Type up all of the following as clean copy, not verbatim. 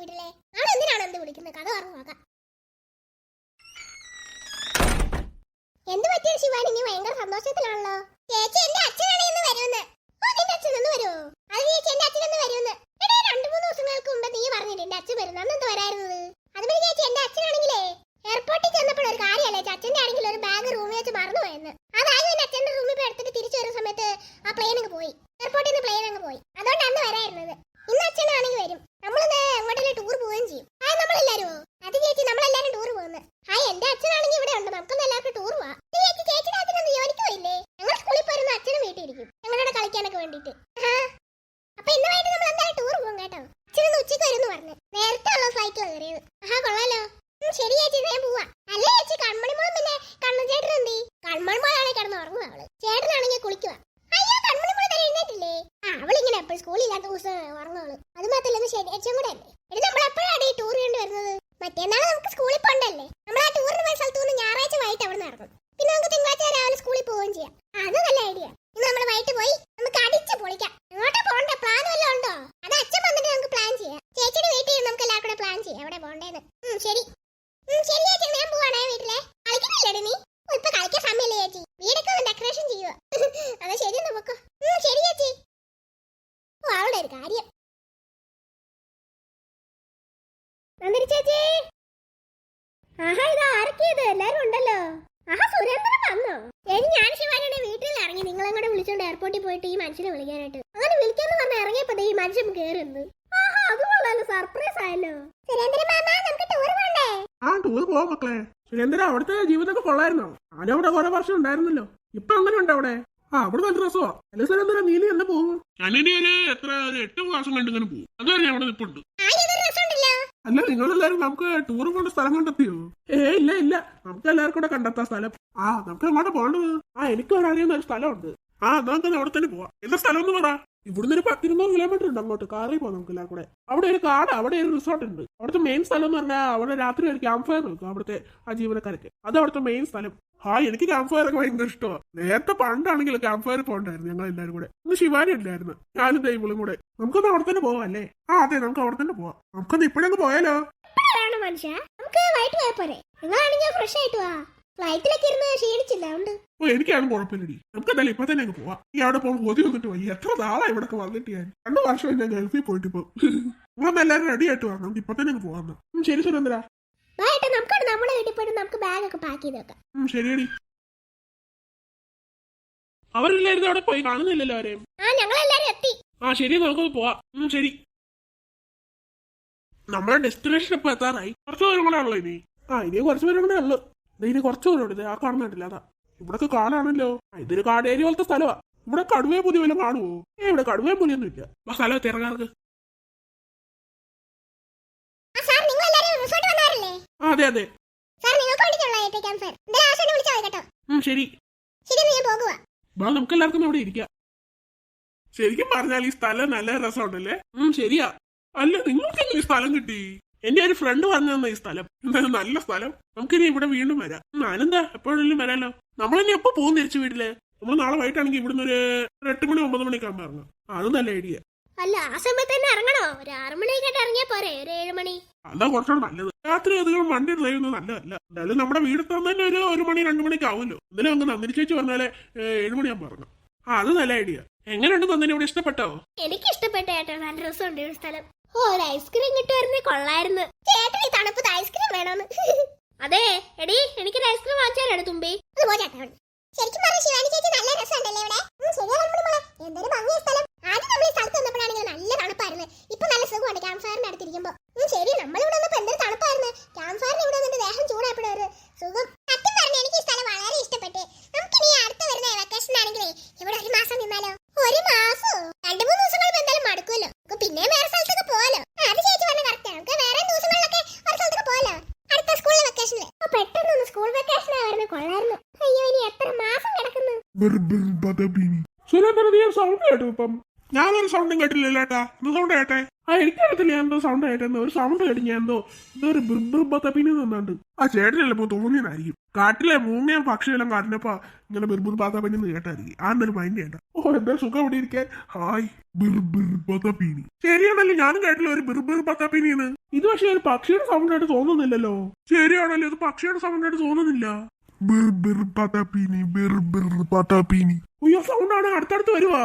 വീട്ടിലെ നാളെ എന്തിനാണ് എന്ത് വിളിക്കുന്നത്? കഥ പറഞ്ഞു നോക്കാം. എന്ത് പറ്റിയ ശിവാനി? നീ ഭയങ്കര സന്തോഷത്തിലാണല്ലോ. ചേച്ചി എന്റെ അച്ഛനാണ് ഇന്ന് വരുമെന്ന്. ഓ, നിന്റെ അച്ഛൻ ഒന്ന് വരുമോ? അത് ചേച്ചി എന്റെ അച്ഛൻ ഒന്ന് വരുമെന്ന്. എടേ, 2-3 ദിവസങ്ങൾക്ക് മുമ്പ് നീ പറഞ്ഞിട്ട് എന്റെ അച്ഛൻ വരുന്നു. അന്ന് എന്ത് വരായിരുന്നത്? അതുപോലെ ചേച്ചി എന്റെ അച്ഛനാണെങ്കിലേ എയർപോർട്ടിൽ ചെന്നപ്പോൾ ഒരു കാര്യമല്ലേ, അച്ഛന്റെ ആണെങ്കിൽ ഒരു ബാഗ് റൂമിൽ വെച്ച് മറന്നുപോയെന്ന്. അതായത് എന്റെ അച്ഛന്റെ റൂമിൽ പോയി എടുത്തിട്ട് തിരിച്ചു വരുന്ന സമയത്ത് ആ പ്ലെയിൻ അങ്ങ് പോയി. എയർപോർട്ടിൽ നിന്ന് പ്ലെയിൻ അങ്ങ് പോയി. അതുകൊണ്ട് അന്ന് വരായിരുന്നത്. ഇന്ന് അച്ഛനാണെങ്കിൽ വരും. നമ്മളിന്ന് എങ്ങോട്ടെങ്കിലും ടൂർ പോവുകയും ചെയ്യും. ഹായ്, നമ്മളെല്ലാരും. അത് ചേച്ചി, നമ്മളെല്ലാരും ടൂർ പോകുന്നു. ഹായ്, എന്റെ അച്ഛനാണെങ്കിൽ ഇവിടെ ഉണ്ട്. നമുക്കൊന്ന് എല്ലാവർക്കും ടൂർ പോവാം. ചേച്ചി, ചേച്ചിയുടെ അച്ഛനൊന്നും ജോലിക്ക് പോയില്ലേ? ഞങ്ങൾ സ്കൂളിൽ പോയിരുന്ന അച്ഛനും വീട്ടിൽ ഇരിക്കും ഞങ്ങളുടെ കളിക്കാനൊക്കെ വേണ്ടിട്ട്. അപ്പൊ ഇന്ന് വൈകിട്ട് നമ്മൾ എന്തായാലും ടൂർ പോകും കേട്ടോ. അച്ഛനൊന്ന് ഉച്ചയ്ക്ക് വരുമെന്ന് പറഞ്ഞു. നേരത്തെ ഉള്ള ഫ്ലൈറ്റിലാണ് കയറിയത്. കൊള്ളാലോ. ശരി ചേച്ചി, ഞാൻ പോവാ. അല്ലേ ചേച്ചി, കൺമണിമോളും പിന്നെ കണ്ണൻ ചേട്ടൻ എന്തി? കൺമണിമോളാണെങ്കിൽ കിടന്ന് ഉറങ്ങുക. അവള് ചേട്ടനാണെങ്കിൽ കുളിക്കുക. അയ്യോ, കൺമണിമോള് തന്നെ എഴുന്നേറ്റില്ലേ? അവളിങ്ങനെ എപ്പോഴും സ്കൂളില്ലാത്ത ദിവസം ഉറങ്ങുള്ളൂ. അത് മാത്രമല്ല ശനിയാഴ്ചയും കൂടെ അല്ലേ. ഇത് നമ്മൾ എപ്പോഴാണ് ഈ ടൂർ ചെയ്യേണ്ടി വരുന്നത്? മറ്റേന്നാളെ നമുക്ക് സ്കൂളിൽ പോകണ്ടല്ലേ. നമ്മൾ ആ ടൂറിന് പോയ സ്ഥലത്ത് നിന്ന് ഞായറാഴ്ച വൈകിട്ട് അവിടെ നിന്ന് ഇറങ്ങും. പിന്നെ നമുക്ക് തിങ്കളാഴ്ച രാവിലെ സ്കൂളിൽ പോവുകയും ചെയ്യാം. അത് നല്ല ഐഡിയ. ഇന്ന് നമ്മൾ വൈകിട്ട് പോയി നമുക്ക് അടിച്ച് പൊളിക്കാം. എങ്ങോട്ടാ പോകണ്ട? പ്ലാൻ വല്ലതും ഉണ്ടോ? അത് അച്ഛൻ വന്നിട്ട് നമുക്ക് പ്ലാൻ ചെയ്യാം. ചേച്ചിയുടെ വീട്ടിൽ നമുക്ക് എല്ലാവർക്കും കൂടെ പ്ലാൻ ചെയ്യാം എവിടെ പോകണ്ടേന്ന്. ശരി ശരി ചേച്ചി, ഞാൻ പോവാണേ. വീട്ടിലെ കളിക്കുന്നില്ലേ നീ? ഇപ്പൊ കളിക്കാൻ സമയല്ലേ ചേച്ചി? വീടൊക്കെ ഒന്ന് ഡെക്കറേഷൻ ചെയ്യുക. അതെ, ശരി നമുക്ക്. ശരി ചേച്ചി. അവളുടെ ഒരു കാര്യം. നന്ദിനി ചേച്ചി. ആഹാ, ഇത് ആരൊക്കെയത്? എല്ലാരും ഉണ്ടല്ലോ. ആഹാ, സുരേന്ദ്രൻ വന്നോ? ചേച്ചി, ഞാൻ ശിവാനിയുടെ വീട്ടിൽ ഇറങ്ങി നിങ്ങളെ കൂടെ വിളിച്ചോണ്ട് എയർപോർട്ടിൽ പോയിട്ട് ഈ മനുഷ്യനെ വിളിക്കാനായിട്ട്. അങ്ങനെ വിളിക്കാന്ന് പറഞ്ഞ ഇറങ്ങിയപ്പോ ഈ മനുഷ്യൻ കയറുന്നു. ആഹാ, അത് കൊള്ളാലോ, സർപ്രൈസ് ആയല്ലോ. സുരേന്ദ്രൻ മാമ, നമുക്ക് ടൂർ പോണ്ടേ? ആ, ടൂർ പോവാം മക്കളെ. സുരേന്ദ്ര, അവിടുത്തെ ജീവിതമൊക്കെ കൊള്ളായിരുന്നോ? ഞാനവിടെ കുറെ വർഷം ഉണ്ടായിരുന്നല്ലോ. ഇപ്പൊ അങ്ങനെ ഉണ്ട് അവിടെ? ആ, അവിടെ നല്ല രസമാ. അല്ല സുരേന്ദ്ര, നീലി എന്ന് പോകും? ഞാനിനി ഒരു 8 മാസം കണ്ട് ഇങ്ങനെ പോകും. അതുവരെ ഞാൻ അവിടെ നിൽപ്പുണ്ട്. അല്ല, നിങ്ങളെല്ലാരും നമുക്ക് ടൂർ പോകേണ്ട സ്ഥലം കണ്ടെത്തിയോ? ഇല്ല ഇല്ല, നമുക്ക് എല്ലാവർക്കും കൂടെ കണ്ടെത്താൻ സ്ഥലം. ആ, നമുക്ക് എങ്ങോട്ടാ പോകേണ്ടത്? ആ, എനിക്ക് അറിയുന്ന ഒരു സ്ഥലമുണ്ട്. ആ, നമുക്ക് അവിടെ തന്നെ പോവാം. എന്താ സ്ഥലം എന്ന് പറ. ഇവിടുന്ന് ഒരു 10-20 കിലോമീറ്റർ ഉണ്ട് അങ്ങോട്ട്. കാറിൽ പോകാം നമുക്ക് എല്ലാവരും കൂടെ. അവിടെ ഒരു കാട്, അവിടെ ഒരു റിസോർട്ട് ഉണ്ട്. അവിടുത്തെ മെയിൻ സ്ഥലം എന്ന് പറഞ്ഞാൽ അവിടെ രാത്രി ഒരു ക്യാമ്പ് ഫയർ വെക്കും അവിടുത്തെ ആ ജീവനക്കാരൊക്കെ. അത് അവിടുത്തെ മെയിൻ സ്ഥലം. എനിക്ക് ക്യാമ്പ് ഫയർ ഒക്കെ ഭയങ്കര ഇഷ്ടമാണ്. നേരത്തെ പണ്ടാണെങ്കിൽ ക്യാമ്പ് ഫയർ പോകണ്ടായിരുന്നു ഞങ്ങൾ എല്ലാവരും കൂടെ. ഇന്ന് ശിവാനി ഇല്ലായിരുന്നു, ഞാനും ദൈവങ്ങളും കൂടെ. നമുക്കൊന്ന് അവിടെ തന്നെ പോവാം അല്ലേ? ആ, അതെ, നമുക്ക് അവിടെ തന്നെ പോവാം. നമുക്കൊന്ന് ഇപ്പോഴങ്ങ് പോയാലോ? മനുഷ്യ, നമുക്ക് വൈകിട്ട് പോയാ പോരെ? നിങ്ങളാണെങ്കിൽ ഫ്രഷ് ആയിട്ട് വാ. ഫ്ലൈറ്റിലൊക്കെ ഇരുന്ന് ക്ഷീണിച്ചില്ല. ഉണ്ട്. ഓ, എനിക്കാണ് കുഴപ്പമില്ലടി. നമുക്ക് എന്തായാലും ഇപ്പൊ തന്നെ അങ്ങ് പോവാം. ഈ അവിടെ പോകുമ്പോൾ കൊതി വന്നിട്ട് പോയി. എത്ര നാളെ ഇവിടെ വന്നിട്ട് ഞാൻ 2 വർഷം ഞാൻ ഗൾഫിൽ പോയിട്ട് ഇപ്പൊ. നമ്മളൊന്ന് എല്ലാവരും റെഡി ആയിട്ട് വാ. നമുക്ക് ഇപ്പൊ തന്നെ അങ്ങ് പോവാന്ന്. ശരി സുരേന്ദ്ര. നമുക്ക് നമ്മുടെ വീട്ടിൽ പോയിട്ട് നമുക്ക് ബാഗ് ഒക്കെ പാക്ക് ചെയ്ത് വെക്കാം. ശരിയടി. അവരെല്ലാരും അവിടെ പോയി കാണുന്നില്ലല്ലോ ആരെയും. ഞങ്ങളെല്ലാരും എത്തി. ആ, ശരി, നമുക്ക് പോവാം. ശരി. നമ്മുടെ ഡെസ്റ്റിനേഷൻ ഇപ്പൊ എത്താറായി. കുറച്ച് ദൂരം കൂടെ ഉള്ളു ഇനി. ഇനി കുറച്ച് പേരും കൂടെ ഉള്ളു. ഇനി കുറച്ച് ദൂരം ഉണ്ട്. ആ കാണുന്നില്ല. അതാ ഇവിടൊക്കെ കാടാണല്ലോ. ഇതൊരു കാട് ഏരിയ പോലത്തെ സ്ഥലമാ. ഇവിടെ കടുവയെ പുലി വല്ലതും കാണുവോ? ഇവിടെ കടുവയെ പുലിയൊന്നും ഇല്ല. ആ സ്ഥലത്ത് ഇറങ്ങാർക്ക്. അതെ അതെ. ശരി, നമുക്ക് എല്ലാവർക്കും അവിടെ ഇരിക്കാം. ശരിക്കും പറഞ്ഞാൽ ഈ സ്ഥലം നല്ല രസമുണ്ടല്ലേ? ശരിയാ. അല്ല, നിങ്ങൾക്ക് എങ്ങനെ ഈ സ്ഥലം കിട്ടി? എന്റെ ഒരു ഫ്രണ്ട് പറഞ്ഞു തന്ന ഈ സ്ഥലം. എന്തായാലും നല്ല സ്ഥലം. നമുക്കിനി ഇവിടെ വീണ്ടും വരാം. ഞാനെന്താ എപ്പോഴെങ്കിലും വരാലോ. നമ്മളിനി എപ്പോ പോകും തിരിച്ചു വീട്ടില്? നമ്മൾ നാളെ വൈകിട്ടാണെങ്കിൽ ഇവിടുന്ന് ഒരു 8 മണി 9 മണിക്ക് ആകുമ്പോൾ ഇറങ്ങാം. അത് നല്ല ഐഡിയ. അല്ല, ആ സമയത്ത് തന്നെ ഇറങ്ങണോ? ഒരു 6 മണിയൊക്കെ ഇറങ്ങിയാ പോരെ? ഒരു 7 മണി. അതാ കുറച്ചുകൂടെ നല്ലത്. രാത്രി അധികം വണ്ടി ഡ്രൈവ് ചെയ്യുന്നത് നല്ലതല്ല. എന്തായാലും നമ്മുടെ വീടെത്താൻ തന്നെ ഒരു 1 മണി 2 മണിക്ക് ആവുമല്ലോ. ഇന്നലെ അങ്ങ് നന്ദിനി ചേച്ചി പറഞ്ഞാലേ 7 മണിയാകുമ്പോൾ ഇറങ്ങാം. അത് നല്ല ഐഡിയ. എങ്ങനെയുണ്ട് നന്ദിനി? ഇവിടെ ഇഷ്ടപ്പെട്ടോ? എനിക്ക് ഇഷ്ടപ്പെട്ട ചേട്ടാ. നല്ല രസമുണ്ട് ഈ സ്ഥലം. ഒരു ഐസ്ക്രീം കിട്ടുമായിരുന്നേ കൊള്ളായിരുന്നു. ചേട്ടൻ ഈ തണുപ്പത്ത് ഐസ്ക്രീം വേണോന്ന്? അതെ എടി, എനിക്കൊരു ഐസ്ക്രീം വാങ്ങിച്ചാലാണ് തുമ്പി. ശരിക്കും പറഞ്ഞ ശിവാനി ചേച്ചി നല്ല രസമുണ്ടല്ലേ ഇവിടെ? എന്തൊരു ഭംഗിയ സ്ഥലം. ആദ്യം നമ്മൾ ഈ സ്ഥലത്ത് വന്നപ്പോഴാണെങ്കിൽ നല്ല തണുപ്പായിരുന്നു. ഇപ്പൊ നല്ല സുഖമുണ്ട് ക്യാമ്പ് ഫയറിന് അടുത്തിരിക്കുമ്പോ. ശരി, നമ്മളിവിടെ വന്നപ്പോ എന്തൊരു തണുപ്പായിരുന്നു. ക്യാമ്പ് ഫയറിന് ഇവിടെ വന്നിട്ട് ദേഹം ചൂടായപ്പോഴും ഒരു സുഖം. സത്യം പറഞ്ഞ എനിക്ക് ഈ സ്ഥലം വളരെ ഇഷ്ടപ്പെട്ടു. നമുക്കിനി അടുത്ത വരുന്ന വെക്കേഷൻ ആണെങ്കിലേ ഇവിടെ 1 മാസം നിന്നാലോ? 1 മാസോ? 2-3 ദിവസം കഴിയുമ്പോൾ എന്തായാലും മടുക്കുമല്ലോ. പിന്നെ വേറെ സ്ഥലത്തൊക്കെ പോവാലോ. അത് ചേച്ചി പറഞ്ഞ കറക്റ്റ്. നമുക്ക് വേറെ ദിവസങ്ങളിലൊക്കെ ഒരു സ്ഥലത്തൊക്കെ പോവാലോ. അടുത്ത സ്കൂളിലെ വെക്കേഷനിൽ. പെട്ടെന്ന് സ്കൂൾ വെക്കേഷൻ ആയിരുന്നു. കൊള്ളായിരുന്നു. അയ്യോ, ഇനി എത്ര മാസം കിടക്കുന്നു? സുരേന്ദ്ര, നീ സൗണ്ട് കേട്ടു. ഇപ്പം ഞാനൊരു സൗണ്ടും കേട്ടില്ലല്ലോ ഏട്ടാ. എന്ത് സൗണ്ട് കേട്ടെ? എനിക്കറിയത്തില്ല ഞാൻ എന്തോ സൗണ്ട് കേട്ടെന്ന്. ഒരു സൗണ്ട് കേട്ട് ഞാൻ എന്തോ ഒരു ബിർബിർബത്തപ്പിന് നിന്നുണ്ട്. ചേട്ടനല്ലപ്പോ തോന്നിയതായിരിക്കും. കാട്ടിലെ മൂങ്ങയും പക്ഷിയെല്ലാം കാട്ടിനപ്പോ ഇങ്ങനെ ബിർബിർ പാത്താപ്പിന്ന് കേട്ടായിരിക്കും. ആ എന്തൊരു മൈൻഡ് കേട്ടോ. എന്താ സുഖം ഇവിടെ ഇരിക്കാൻ. ഹായ് ബിർബിർ പത്താപ്പീനി. ശരിയാണല്ലോ, ഞാനും കേട്ടില്ല ഒരു ബിർബിർ പത്താപ്പീനിന്ന്. ഇത് പക്ഷെ ഒരു പക്ഷിയുടെ സൗണ്ട് ആയിട്ട് തോന്നുന്നില്ലല്ലോ. ശരിയാണല്ലോ, ഇത് പക്ഷിയുടെ സൗണ്ട് ആയിട്ട് തോന്നുന്നില്ല. ബിർബിർ പത്താപ്പീനി ബിർബിർ പത്താപ്പീനി. അയ്യോ സൗണ്ടാണ് അടുത്തടുത്ത് വരുവാ.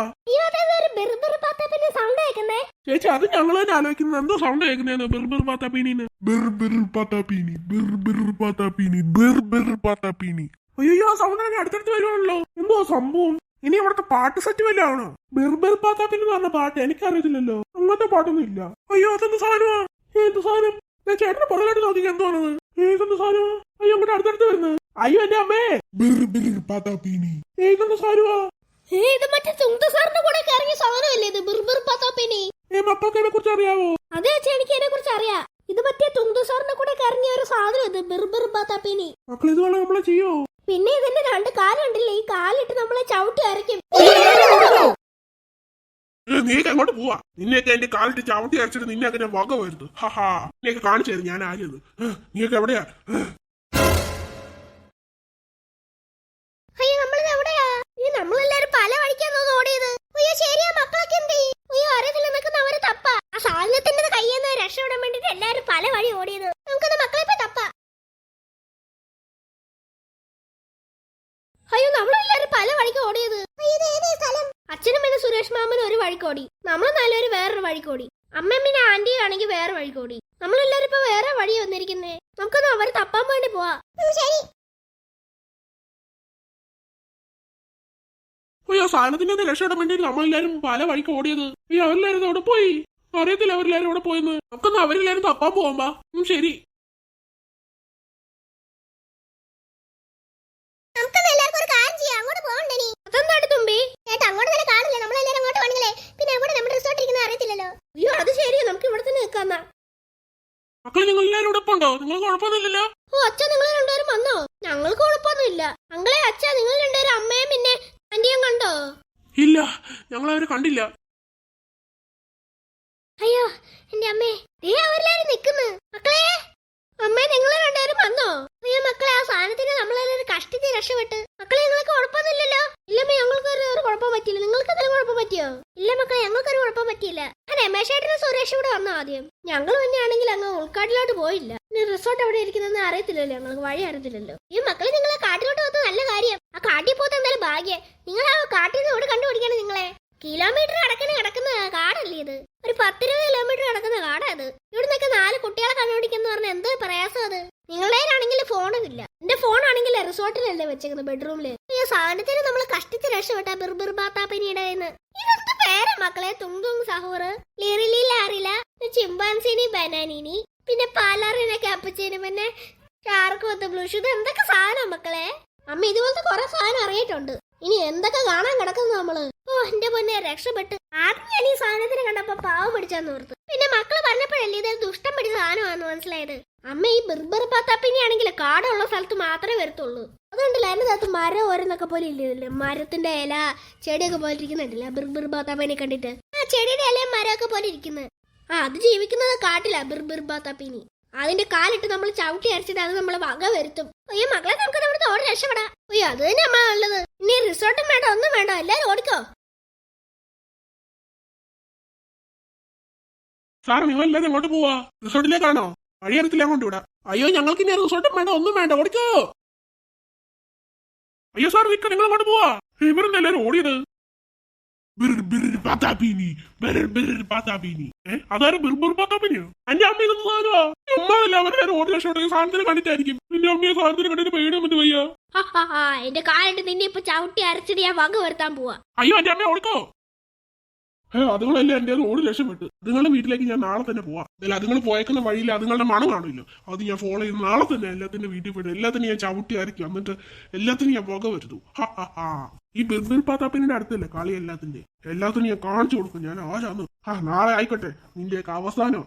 ചേച്ചി അത് ഞങ്ങൾ തന്നെ ആലോചിക്കുന്നത് എന്തോ സൗണ്ട് കേൾക്കുന്നതെന്ന്. ബിർബിർ പത്താപ്പീനിന്ന്. ബിർബിർ പത്താപ്പീനി ബിർബിർ പത്താപ്പീനി ബിർബിർ പത്താപ്പീനി. അയ്യോ സൗണ്ടാണ് അടുത്തടുത്ത് വരുവാണല്ലോ. എന്തോ സംഭവം. ഇനി ഇവിടുത്തെ പാട്ട് സെറ്റ് വല്ല ആണോ? ബിർബിർ പത്താപ്പീനി എന്ന് പറഞ്ഞ പാട്ട് എനിക്കറിയത്തില്ലല്ലോ. അങ്ങനത്തെ പാട്ടൊന്നും ഇല്ല. അയ്യോ അതെന്ത് സാധനമാ? എന്ത് സാധനം? ഞാൻ ചേട്ടനെ പുറകോട്ട് നോക്കി എന്താണത്? ഏതെന്ത് സാധനമാ? അയ്യോ അങ്ങോട്ട് അടുത്തടുത്ത് വരുന്നത്. അയ്യോ എന്റെ അമ്മേ. ബിർബിർ പത്താപ്പീനി ഏതെന്ത് സാധനമാ? ഇത് മറ്റേ തുങ്ക സാറിന്റെ കൂടെ ഇറങ്ങിയ സാധനമല്ലേ ഇത് ബിർബിർ പത്താപ്പീനി? മക്കൾക്ക് ഇതിനെ കുറിച്ച് അറിയാവോ? അതെ ചേച്ചി എനിക്ക് ഇതിനെ കുറിച്ച് അറിയാം. ഇത് മറ്റേ തുങ്ക സാറിന്റെ കൂടെ ഇറങ്ങിയ ഒരു സാധനം ഇത് ബിർബിർ പത്താപ്പീനി. മക്കൾ ഇത് വേണം നമ്മളെ ചെയ്യോ? പിന്നെ ഇതിന്റെ രണ്ട് കാലുണ്ടല്ലേ, ഈ കാലിട്ട് നമ്മളെ ചവിട്ടി അരയ്ക്കും. നീക്ക് അങ്ങോട്ട് പോവാ. നിന്നെയൊക്കെ എന്റെ കാലിട്ട് ചവിട്ടി അരച്ചിട്ട് നിന്നെയൊക്കെ ഞാൻ വക വരുന്നു. ഹാ നിന്നെയൊക്കെ കാണിച്ചു തരും ഞാൻ ആര്യത്. നീയൊക്കെ എവിടെയാ? അയ്യോ നമ്മളിത് എവിടെയാ? നമ്മളെല്ലാരും പല വഴിക്കാണ് ഓടിയത്. അയ്യോ ശരിയാ, മക്കളൊക്കെ എന്തേ? അയ്യോ അറിയത്തില്ല നിൽക്കുന്ന അവര് തപ്പ. ആ സാധനത്തിന്റെ കയ്യിൽ നിന്ന് രക്ഷപ്പെടാൻ വേണ്ടിട്ട് എല്ലാരും പല വഴി ഓടിയത്. നമുക്കത് മക്കളെ പോയി തപ്പ. അയ്യോ നമ്മളെല്ലാരും പല വഴിക്ക് ഓടിയത്. അച്ഛനും പിന്നെ സുരേഷ് മാമനും ഒരു വഴിക്കോടി, നമ്മൾ നല്ലൊരു വേറൊരു വഴിക്കോടി, അമ്മയും പിന്നെ ആന്റി ആണെങ്കിൽ വേറെ വഴിക്കോടി. നമ്മളെല്ലാരും ഇപ്പൊ വേറെ വഴി വന്നിരിക്കുന്നേ. നമുക്കൊന്ന് അവര് തപ്പാൻ വേണ്ടി പോവാ. ശരി. അയ്യോ സാധനത്തിന്റെ രക്ഷപ്പെടാൻ വേണ്ടി നമ്മളെല്ലാരും പല വഴിക്ക് ഓടിയത്. അയ്യോ അവരെല്ലാരും അവിടെ പോയി. അറിയത്തില്ല അവരെല്ലാരും അവിടെ പോയെന്ന്. നമുക്കൊന്ന് അവരെല്ലാരും തപ്പാൻ പോവാ. ശരി. അയ്യോ അത് ശരി, നമുക്ക് ഇവിടെ തന്നെ നിൽക്കാം. മക്കളെ നിങ്ങൾ എല്ലാരും ഇവിടെ ഉണ്ടോ? നിങ്ങൾ കുഴപ്പമൊന്നുമില്ലല്ലോ? ഓ അച്ഛാ നിങ്ങൾ രണ്ടുപേരും വന്നോ? ഞങ്ങൾക്ക് കുഴപ്പമൊന്നുമില്ല. അങ്ങളെ അച്ഛാ നിങ്ങൾ രണ്ടുപേരും അമ്മയും പിന്നെ ആന്റിയും കണ്ടോ? ഇല്ല ഞങ്ങൾ അവരെ കണ്ടില്ല. അയ്യോ എന്റെ അമ്മേ, അവരെല്ലാരും നിക്കുന്നു. മക്കളെ അമ്മേ നിങ്ങൾ രണ്ടുപേരും വന്നോ? അയ്യോ മക്കളെ ആ സാധനത്തിന് നമ്മളെല്ലാരും കഷ്ടിച്ച് രക്ഷപ്പെട്ട്. മക്കളെ നിങ്ങൾക്ക് കുഴപ്പമൊന്നുമില്ലല്ലോ? ഇല്ലമ്മ ഞങ്ങൾക്ക് ഒരു കുഴപ്പം പറ്റിയില്ല. നിങ്ങൾക്ക് എന്തെങ്കിലും കുഴപ്പം പറ്റിയോ? ഇല്ല മക്കളെ ഞങ്ങൾക്കൊരു കുഴപ്പം പറ്റിയില്ല. രമേശേട്ടനും സുരേഷ് ഇവിടെ വന്നോ ആദ്യം? ഞങ്ങൾ തന്നെയാണെങ്കിൽ അങ്ങ് ഉൾക്കാട്ടിലോട്ട് പോയില്ല. റിസോർട്ട് എവിടെ ഇരിക്കുന്നതെന്ന് അറിയത്തില്ലല്ലോ, ഞങ്ങൾക്ക് വഴി അറിയത്തില്ലല്ലോ. ഈ മക്കളെ നിങ്ങളെ കാട്ടിലോട്ട് പോകുന്നത് നല്ല കാര്യം. ആ കാട്ടിൽ പോത്ത് എന്തായാലും ഭാഗ്യം. നിങ്ങൾ ആ കാട്ടിൽ നിന്ന് ഇവിടെ കണ്ടുപിടിക്കണം. നിങ്ങളെ കിലോമീറ്റർ കിടക്കുന്ന കാടല്ലേ ഇത്? ഒരു 10-20 കിലോമീറ്റർ കിടക്കുന്ന കാടാ അത്. ഇവിടെ നിന്നൊക്കെ 4 കുട്ടികളെ കണ്ടുപിടിക്കുന്ന പറഞ്ഞാൽ എന്തോ പ്രയാസം അത്. നിങ്ങളുടേതാണെങ്കിൽ ഫോണും ഇല്ല. എന്റെ ഫോണാണെങ്കിൽ റിസോർട്ടിലല്ലേ വെച്ചേക്കുന്നത്, ബെഡ്റൂമില്. ഈ സാധനത്തിന് നമ്മൾ കഷ്ടിച്ച് രക്ഷപ്പെട്ട ബിർബിർ പാത്താപ്പിനിയുടെ ഇതെന്ത് പേരാ മക്കളെ? തുങ് സഹൂർ, ലിറിലി ലാറില, ചിമ്പാൻസിനി ബനാനിനി, പിന്നെ പാലാറിനെ കാപ്പച്ചീന്, പിന്നെ ഷാർക്ക് ബ്ലൂഷ്. ഇത് എന്തൊക്കെ സാധനം മക്കളെ? അമ്മ ഇതുപോലത്തെ കുറെ സാധനം അറിയിട്ടുണ്ട്. ഇനി എന്തൊക്കെ കാണാൻ കിടക്കുന്നു നമ്മള്. ഓ എന്റെ പൊന്നെ രക്ഷപ്പെട്ട്. ആദ്യം ഞാൻ ഈ സാധനത്തിന് കണ്ടപ്പോ പാവം പിടിച്ചാന്ന് ഓർത്ത്. പിന്നെ മക്കള് പറഞ്ഞപ്പോഴല്ലേ ഇത് ദുഷ്ടം പിടിച്ച സാധനമാണെന്ന് മനസ്സിലായത്. അമ്മ ഈ ബിർബിർ പാത്താപ്പിനിയാണെങ്കിൽ കാടുള്ള സ്ഥലത്ത് മാത്രമേ വരത്തുള്ളൂ. അതുകൊണ്ടല്ല അതിന്റെ അകത്ത് മരം ഓരോന്നൊക്കെ പോലെ ഇല്ലേ, മരത്തിന്റെ ഇല ചെടിയൊക്കെ പോലെ ഇരിക്കുന്നുണ്ടല്ല ബിർബിർ പാത്താപ്പിനെ കണ്ടിട്ട്. ആ ചെടിയുടെ ഇലയും മരമൊക്കെ പോലെ ഇരിക്കുന്നത്. അത് ജീവിക്കുന്നത് കാട്ടില്ല ബിർബിർ പാത്താപ്പിനി. അതിന്റെ കാലിട്ട് നമ്മൾ ചവിട്ടി അരച്ചിട്ട് അത് നമ്മളെ വക വരുത്തും. അയ്യോ മക്കളെ നമുക്ക് നമ്മുടെ ഓടി രക്ഷപ്പെടാം. അയ്യോ അത് തന്നെ അമ്മ ഉള്ളത്. ഇനി റിസോർട്ടും വേണ്ട ഒന്നും വേണ്ട, എല്ലാരും ഓടിക്കോ. സാർ നിങ്ങൾ എല്ലാരും എങ്ങോട്ട് പോവാ? റിസോർട്ടിലേക്കാണോ? വഴി അറിയത്തില്ല അങ്ങോട്ട് വിടാം. അയ്യോ ഞങ്ങൾക്ക് ഇനി റിസോർട്ടും വേണ്ട ഒന്നും വേണ്ട, ഓടിക്കോ. അയ്യോ സാർ വിൽക്ക, നിങ്ങൾ അങ്ങോട്ട് പോവാ. ഇവരെന്ന് എല്ലാരും ഓടിയത്. അതാരും ബിർബിർ പാത്താപ്പിനിയോ? എന്റെ അമ്മ ഇതൊന്നും സാധനമാ. ഉമ്മല്ല അവരെല്ലാരും ഓടി രക്ഷപ്പെട്ട സാധനത്തിന് കണ്ടിട്ടായിരിക്കും. നിന്റെ അമ്മയെ സാധനത്തിന് കണ്ടിട്ട് പേടിയാൻ പറ്റും വയ്യ. എന്റെ കാലിട്ട് നിന്നെ ഇപ്പൊ ചവിട്ടി അരച്ചിട്ട് ഞാൻ വക വരുത്താൻ പോവാ. അയ്യോ എന്റെ അമ്മ ഓടിക്കോ. അതുങ്ങളല്ലേ എന്റെ ഓടി രക്ഷപ്പെട്ട്. അതുങ്ങളുടെ വീട്ടിലേക്ക് ഞാൻ നാളെ തന്നെ പോവാം. അല്ല അതുങ്ങൾ പോയേക്കുന്ന വഴിയിൽ അതുങ്ങളുടെ മണം കാണില്ലോ, അത് ഞാൻ ഫോളോ ചെയ്ത് നാളെ തന്നെ എല്ലാത്തിന്റെ വീട്ടിൽ പോയിട്ട് എല്ലാത്തിനും ഞാൻ ചവിട്ടി അരയ്ക്കും. എന്നിട്ട് എല്ലാത്തിനും ഞാൻ പുക വരുന്നു. ഈ ബിർബിർ പാത്താപ്പിന്റെ അടുത്തല്ലേ കളി എല്ലാത്തിനും ഞാൻ കാണിച്ചു കൊടുക്കും. ഞാൻ ആരാന്ന്. നാളെ ആയിക്കോട്ടെ നിന്റെയൊക്കെ അവസാനം.